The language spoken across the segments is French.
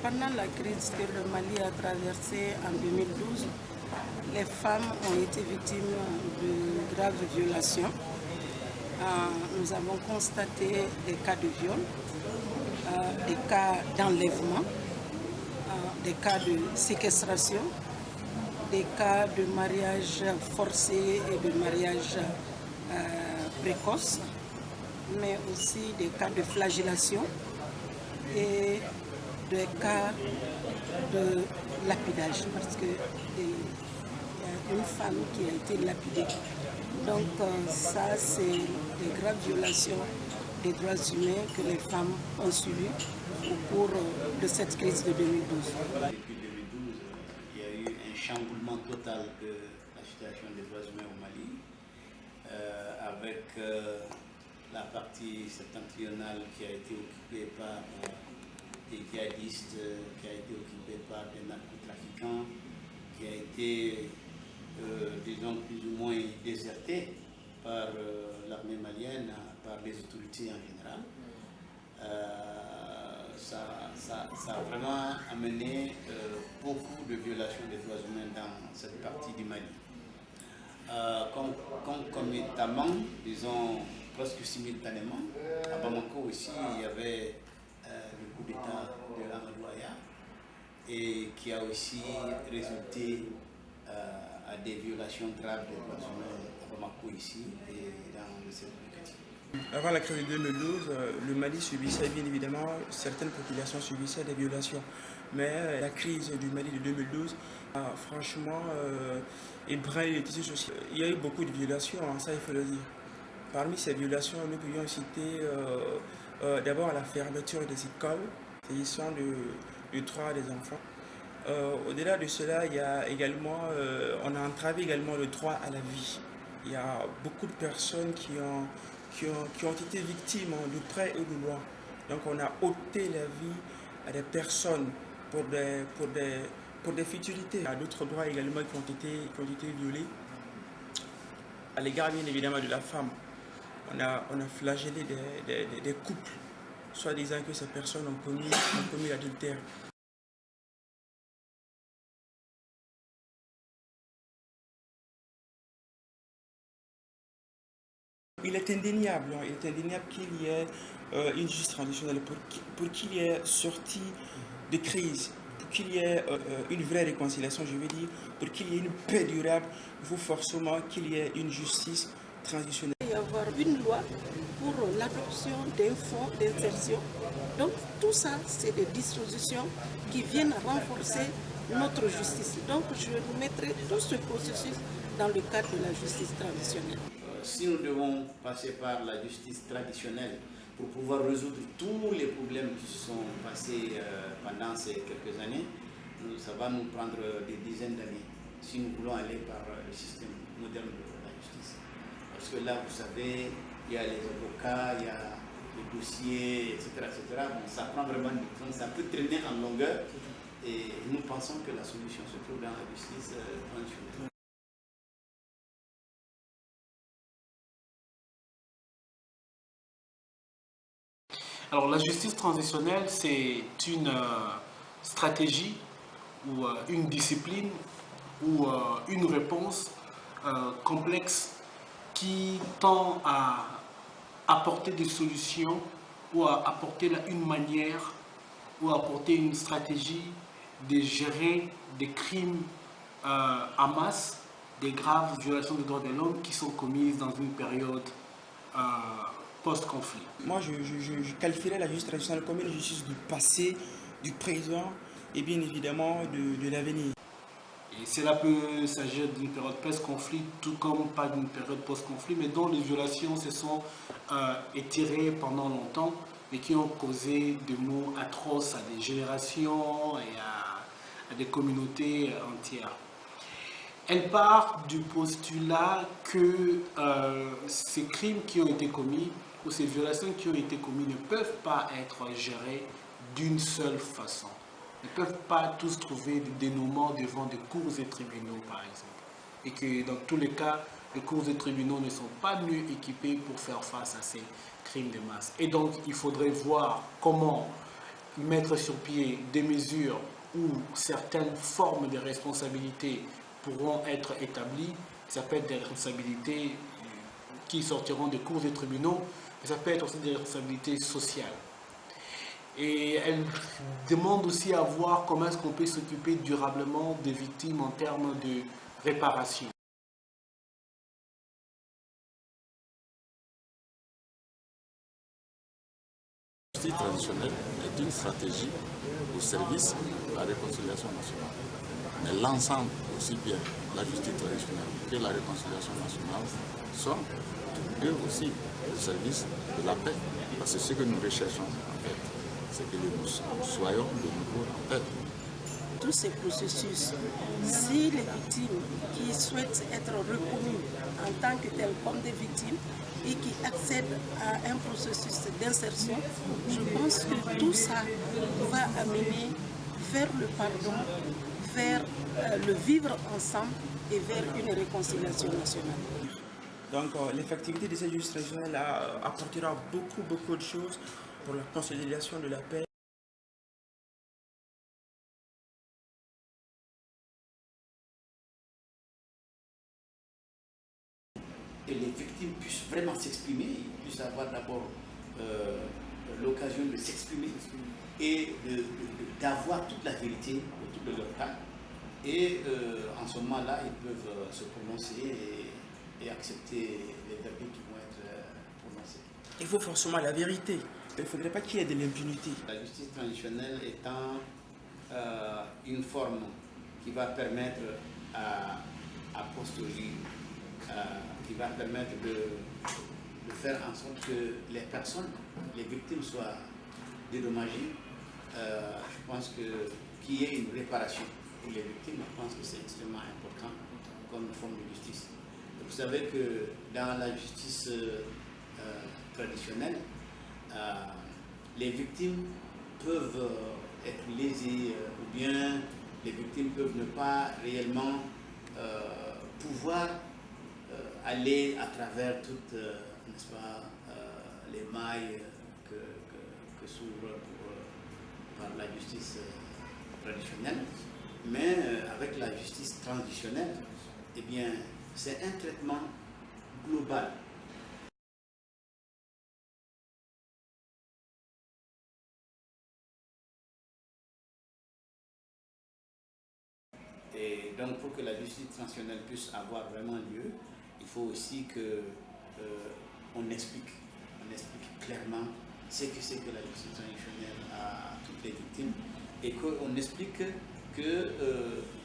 Pendant la crise que le Mali a traversée en 2012, les femmes ont été victimes de graves violations. Nous avons constaté des cas de viol, des cas d'enlèvement, des cas de séquestration, des cas de mariage forcé et de mariage précoce, mais aussi des cas de flagellation et des cas de lapidage, parce qu'il y a une femme qui a été lapidée. Donc ça, c'est des graves violations des droits humains que les femmes ont subies au cours de cette crise de 2012. Depuis 2012, il y a eu un chamboulement total de la situation des droits humains au Mali, avec la partie septentrionale qui a été occupée par des djihadistes, qui a été occupée par des narcotrafiquants, qui a été, disons, plus ou moins désertée par l'armée malienne, par les autorités en général. Ça a vraiment amené beaucoup de violations des droits humains dans cette partie du Mali. Concomitamment, disons presque simultanément, à Bamako aussi, il y avait le coup d'État de Amadou Aya, et qui a aussi résulté à des violations graves des droits humains à Bamako ici et dans le secteur éducatif. Avant la crise de 2012, le Mali subissait bien évidemment, certaines populations subissaient des violations. Mais la crise du Mali de 2012 a franchement ébranlé les tissus sociaux. Il y a eu beaucoup de violations, hein, ça il faut le dire. Parmi ces violations, nous pouvions citer d'abord la fermeture des écoles, s'agissant du droit des enfants. Au-delà de cela, il y a également, on a entravé également le droit à la vie. Il y a beaucoup de personnes qui ont été victimes de près et de loin. Donc on a ôté la vie à des personnes pour des futilités. Il y a d'autres droits également qui ont été violés. À l'égard bien évidemment de la femme, on a flagellé des couples, soit disant que ces personnes ont commis l'adultère. Il est indéniable qu'il y ait une justice transitionnelle pour qu'il y ait sortie de crise, pour qu'il y ait une vraie réconciliation, je veux dire, pour qu'il y ait une paix durable, il faut forcément qu'il y ait une justice transitionnelle. Il va y avoir une loi pour l'adoption d'un fonds d'insertion. Donc tout ça, c'est des dispositions qui viennent renforcer notre justice. Donc je mettrai tout ce processus dans le cadre de la justice traditionnelle. Si nous devons passer par la justice traditionnelle pour pouvoir résoudre tous les problèmes qui se sont passés pendant ces quelques années, ça va nous prendre des dizaines d'années si nous voulons aller par le système moderne de la justice. Parce que là, vous savez, il y a les avocats, il y a les dossiers, etc. Bon, ça prend vraiment du temps, ça peut traîner en longueur et nous pensons que la solution se trouve dans la justice traditionnelle. Alors la justice transitionnelle, c'est une stratégie ou une discipline ou une réponse complexe qui tend à apporter des solutions ou à apporter une manière ou à apporter une stratégie de gérer des crimes en masse, des graves violations des droits de l'homme qui sont commises dans une période post-conflit. Moi, je qualifierais la justice traditionnelle comme une justice du passé, du présent et bien évidemment de l'avenir. Et cela peut s'agir d'une période post-conflit, tout comme pas d'une période post-conflit, mais dont les violations se sont étirées pendant longtemps et qui ont causé des maux atroces à des générations et à des communautés entières. Elle part du postulat que ces crimes qui ont été commis ou ces violations qui ont été commises ne peuvent pas être gérées d'une seule façon. Ne peuvent pas tous trouver des dénouements devant des cours et tribunaux, par exemple. Et que dans tous les cas, les cours et tribunaux ne sont pas mieux équipés pour faire face à ces crimes de masse. Et donc, il faudrait voir comment mettre sur pied des mesures où certaines formes de responsabilités pourront être établies. Ça peut être des responsabilités qui sortiront des cours des tribunaux, mais ça peut être aussi des responsabilités sociales. Et elle demande aussi à voir comment est-ce qu'on peut s'occuper durablement des victimes en termes de réparation. La justice traditionnelle est une stratégie au service de la réconciliation nationale. Mais l'ensemble, aussi bien la justice traditionnelle que la réconciliation nationale, sont eux aussi au service de la paix. Parce que ce que nous recherchons, en fait, c'est que nous soyons de nouveau en paix. Tous ces processus, si les victimes qui souhaitent être reconnues en tant que telles comme des victimes et qui accèdent à un processus d'insertion, je pense que tout ça va amener vers le pardon, vers le vivre ensemble et vers une réconciliation nationale. Donc l'effectivité de cette justice traditionnelle apportera beaucoup de choses pour la consolidation de la paix. Que les victimes puissent vraiment s'exprimer, puissent avoir d'abord l'occasion de s'exprimer et d'avoir toute la vérité autour de leur cas. Et en ce moment-là, ils peuvent se prononcer et accepter les verdicts qui vont être prononcés. Il faut forcément la vérité. Il ne faudrait pas qu'il y ait de l'impunité. La justice traditionnelle étant une forme qui va permettre à posteriori, qui va permettre de faire en sorte que les personnes, les victimes soient dédommagées. Je pense qu'il y ait une réparation pour les victimes, je pense que c'est extrêmement important comme forme de justice. Vous savez que dans la justice traditionnelle, les victimes peuvent être lésées ou bien les victimes peuvent ne pas réellement pouvoir aller à travers toutes, n'est-ce pas, les mailles que s'ouvrent par la justice traditionnelle. Mais avec la justice transitionnelle, eh bien, c'est un traitement global. Et donc, pour que la justice transitionnelle puisse avoir vraiment lieu, il faut aussi qu'on explique clairement ce que c'est que la justice traditionnelle à toutes les victimes et qu'on explique que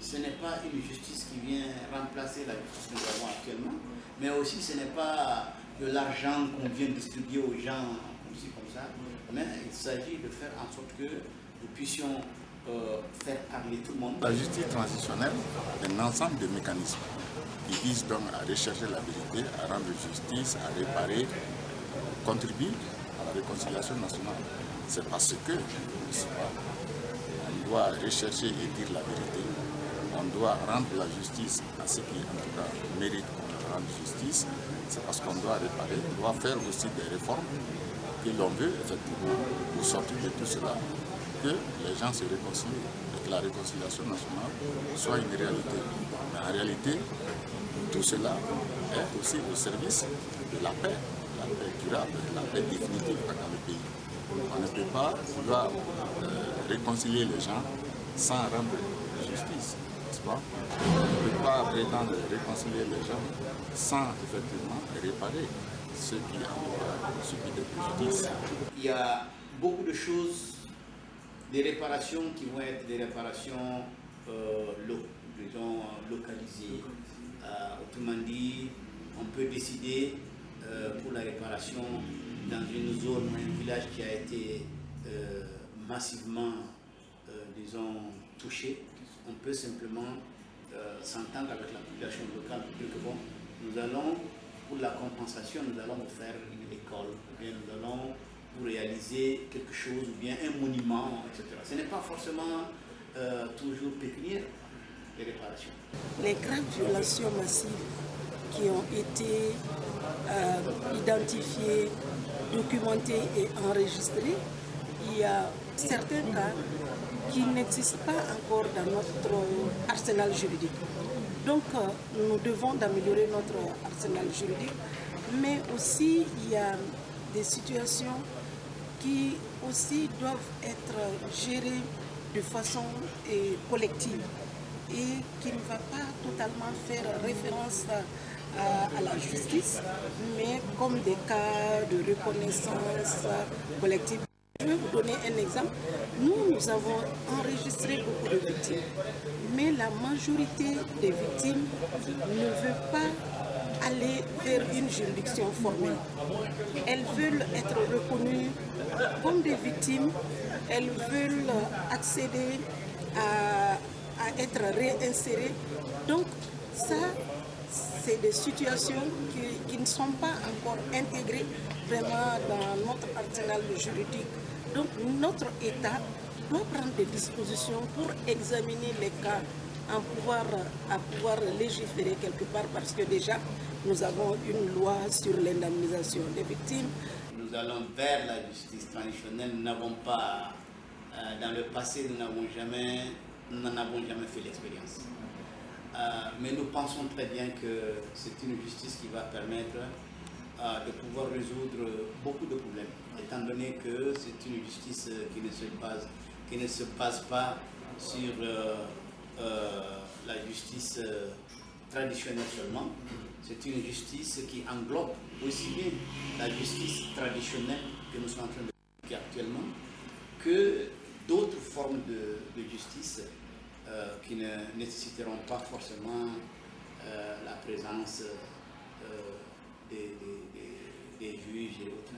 ce n'est pas une justice qui vient remplacer la justice que nous avons actuellement, mais aussi ce n'est pas de l'argent qu'on vient distribuer aux gens comme ci, comme ça, mais il s'agit de faire en sorte que nous puissions faire parler tout le monde. La justice transitionnelle est un ensemble de mécanismes qui visent donc à rechercher la vérité, à rendre justice, à réparer, contribuer à la réconciliation nationale. C'est parce que on doit rechercher et dire la vérité, on doit rendre la justice à ceux qui en tout cas méritent qu'on rende justice, c'est parce qu'on doit réparer, on doit faire aussi des réformes que l'on veut effectivement pour sortir de tout cela, que les gens se réconcilient et que la réconciliation nationale soit une réalité. Mais en réalité, tout cela est aussi au service de la paix durable, la paix définitive dans le pays. On ne peut pas vouloir réconcilier les gens sans rendre justice, n'est-ce pas? On ne peut pas prétendre réconcilier les gens sans effectivement réparer ceux qui ont subi des préjudices. Il y a beaucoup de choses, des réparations qui vont être des réparations localisées. Autrement dit, on peut décider pour la réparation dans une zone ou un village qui a été massivement, disons, touché. On peut simplement s'entendre avec la population locale pour dire que bon, nous allons, pour la compensation, nous allons faire une école, ou bien nous allons pour réaliser quelque chose, ou bien un monument, etc. Ce n'est pas forcément toujours pécuniaire, les réparations. Les graves violations massives qui ont été identifiées, documentées et enregistrées il y a certains cas qui n'existent pas encore dans notre arsenal juridique. Donc, nous devons d'améliorer notre arsenal juridique, mais aussi il y a des situations qui aussi doivent être gérées de façon collective et qui ne va pas totalement faire référence à la justice, mais comme des cas de reconnaissance collective. Je vais vous donner un exemple. Nous avons enregistré beaucoup de victimes, mais la majorité des victimes ne veut pas aller vers une juridiction formelle. Elles veulent être reconnues comme des victimes, elles veulent accéder à être réinsérées. Donc ça, c'est des situations qui ne sont pas encore intégrées vraiment dans notre arsenal juridique. Donc notre État doit prendre des dispositions pour examiner les cas à pouvoir légiférer quelque part, parce que déjà nous avons une loi sur l'indemnisation des victimes. Nous allons vers la justice traditionnelle. Nous n'avons pas, dans le passé, nous n'en avons jamais fait l'expérience. Mais nous pensons très bien que c'est une justice qui va permettre de pouvoir résoudre beaucoup de problèmes, étant donné que c'est une justice qui ne se base pas sur la justice traditionnelle seulement. C'est une justice qui englobe aussi bien la justice traditionnelle que nous sommes en train de pratiquer actuellement que d'autres formes de justice qui ne nécessiteront pas forcément la présence des juges et autres.